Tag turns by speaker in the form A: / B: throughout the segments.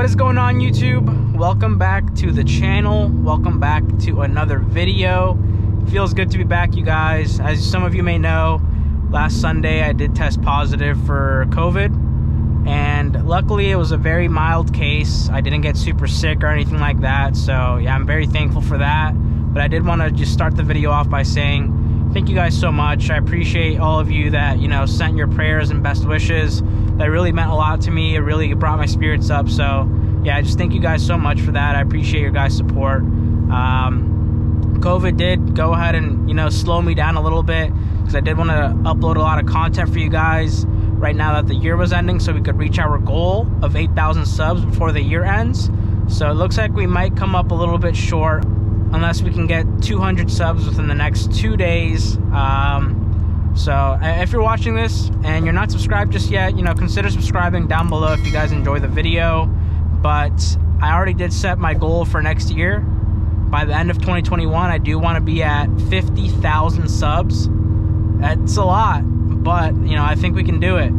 A: What is going on, YouTube? Welcome back to the channel. Welcome back to another video. Feels good to be back, you guys. As some of you may know, last Sunday I did test positive for COVID, and luckily it was a very mild case. I didn't get super sick or anything like that, so yeah, I'm very thankful for that. But I did want to just start the video off by saying thank you guys so much. I appreciate all of you that, you know, sent your prayers and best wishes. That really meant a lot to me. It really brought my spirits up. So yeah, I just thank you guys so much for that. I appreciate your guys' support. COVID did go ahead and, you know, slow me down a little bit, because I did want to upload a lot of content for you guys right now that the year was ending, so we could reach our goal of 8,000 subs before the year ends. So it looks like we might come up a little bit short unless we can get 200 subs within the next 2 days. So if you're watching this and you're not subscribed just yet, you know, consider subscribing down below if you guys enjoy the video. But I already did set my goal for next year. By the end of 2021, I do want to be at 50,000 subs. That's a lot, but, you know, I think we can do it.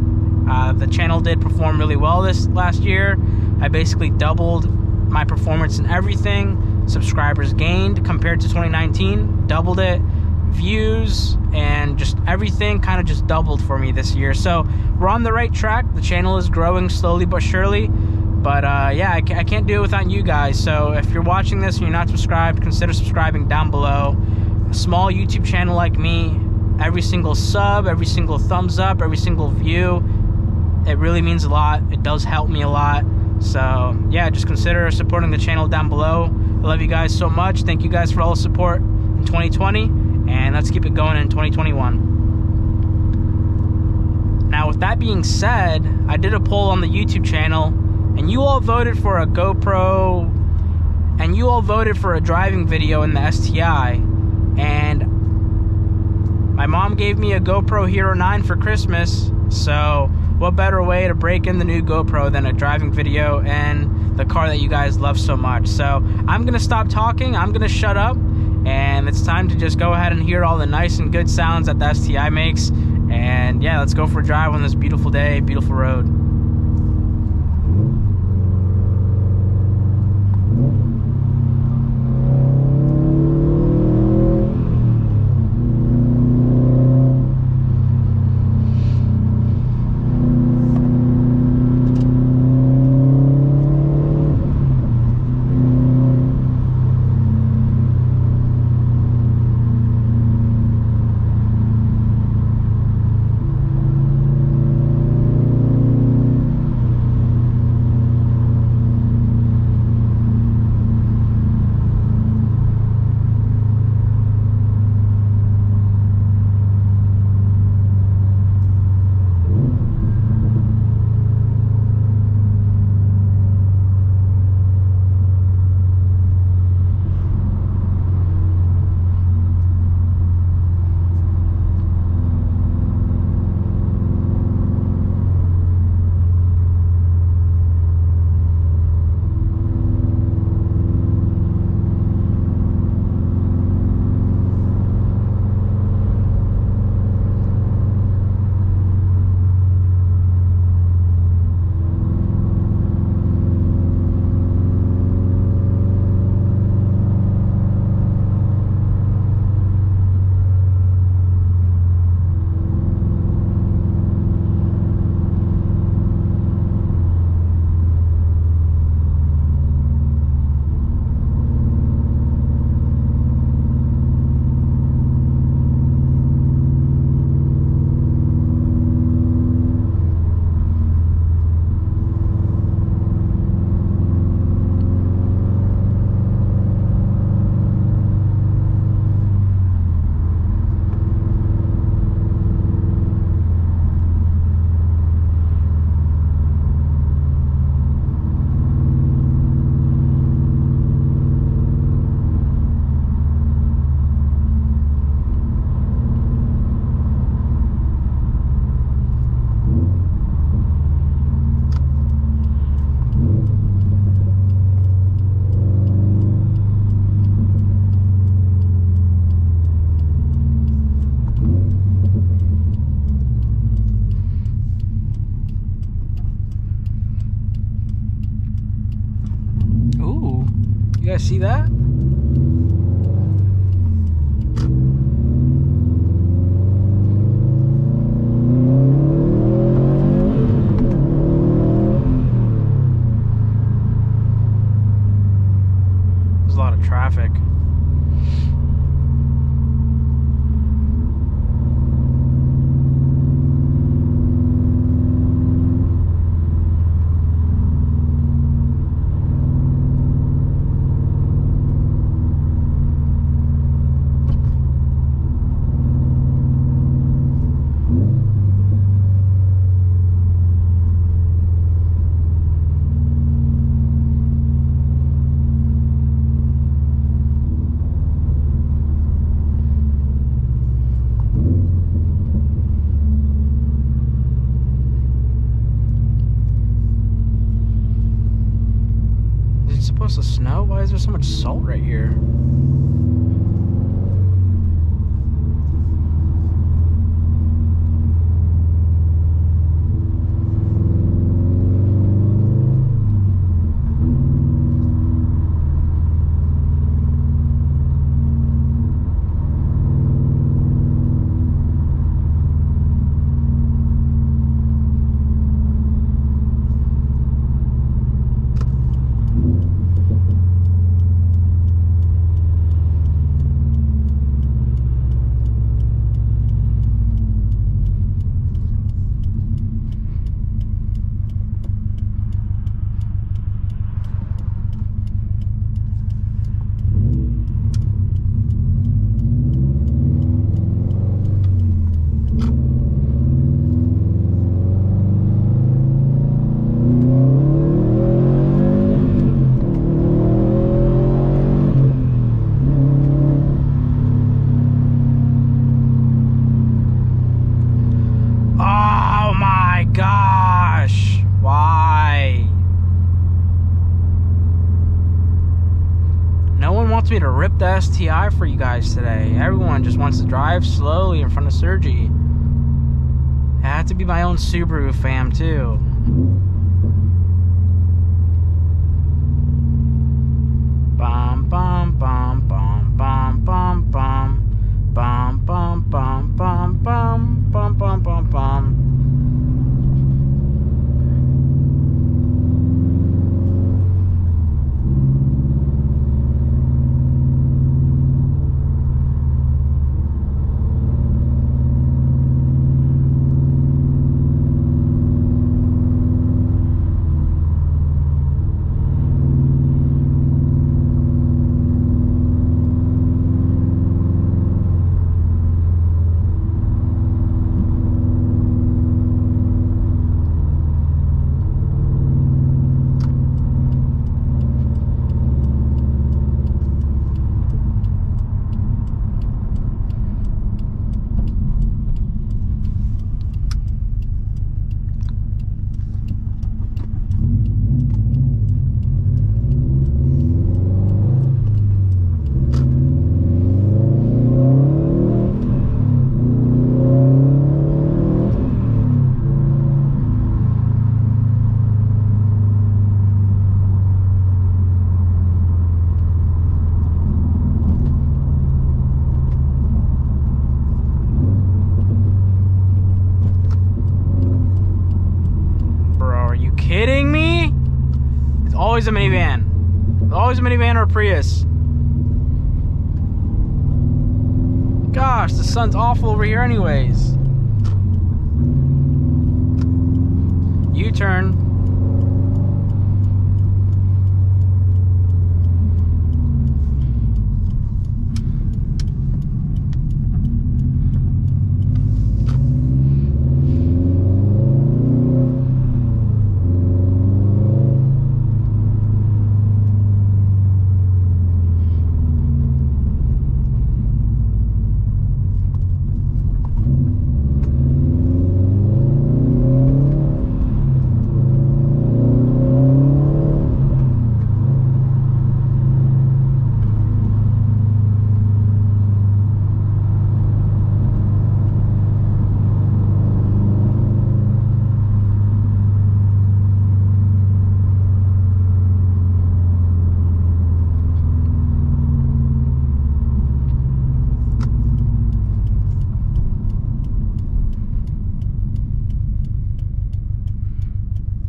A: The channel did perform really well this last year. I basically doubled my performance in everything. Subscribers gained compared to 2019, doubled it. Views and just everything kind of just doubled for me this year. So we're on the right track. The channel is growing slowly but surely. But yeah, I can't do it without you guys. So if you're watching this and you're not subscribed, consider subscribing down below. A small YouTube channel like me, every single sub, every single thumbs up, every single view, it really means a lot. It does help me a lot. So yeah, just consider supporting the channel down below. I love you guys so much. Thank you guys for all the support in 2020. And let's keep it going in 2021. Now, with that being said, I did a poll on the YouTube channel, and you all voted for a GoPro, and you all voted for a driving video in the STI. And my mom gave me a GoPro Hero 9 for Christmas, so what better way to break in the new GoPro than a driving video and the car that you guys love so much. So I'm gonna stop talking, I'm gonna shut up, and it's time to just go ahead and hear all the nice and good sounds that the STI makes. And yeah, let's go for a drive on this beautiful day, beautiful road. guys see that? There's a lot of traffic. Supposed to snow? Why is there so much salt right here? Me to rip the STI for you guys today. Everyone just wants to drive slowly in front of Sergi. It had to be my own Subaru fam too. Bum bum bum bum bum bum bum bum bum bum bum bum bum bum bum bum. Kidding me? It's always a minivan. It's always a minivan or a Prius. Gosh, the sun's awful over here anyways. U-turn.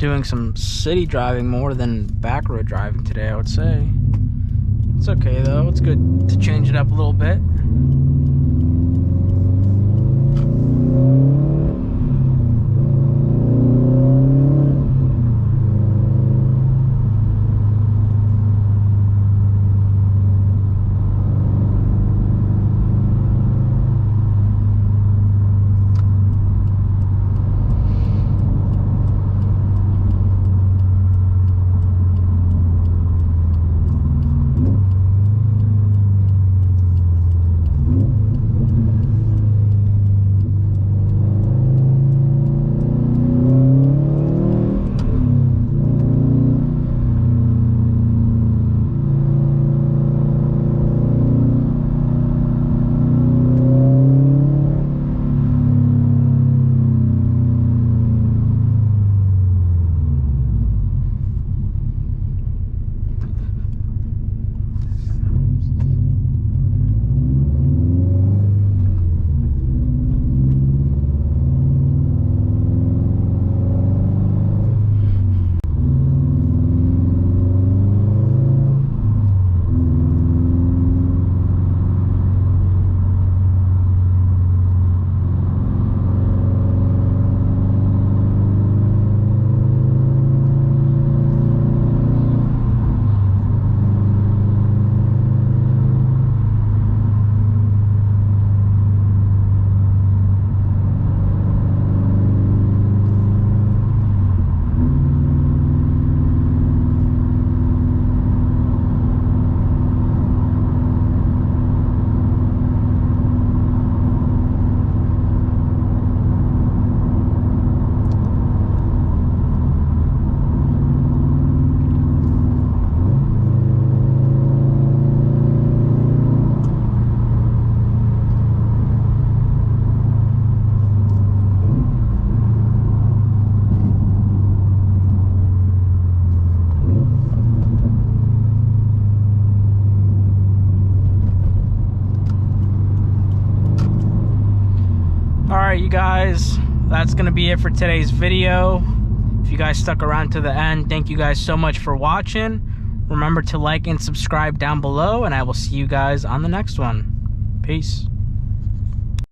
A: doing some city driving more than back road driving today, I would say. It's okay though, it's good to change it up a little bit. Alright, you guys, that's gonna be it for today's video. If you guys stuck around to the end, thank you guys so much for watching. Remember to like and subscribe down below, and I will see you guys on the next one. Peace.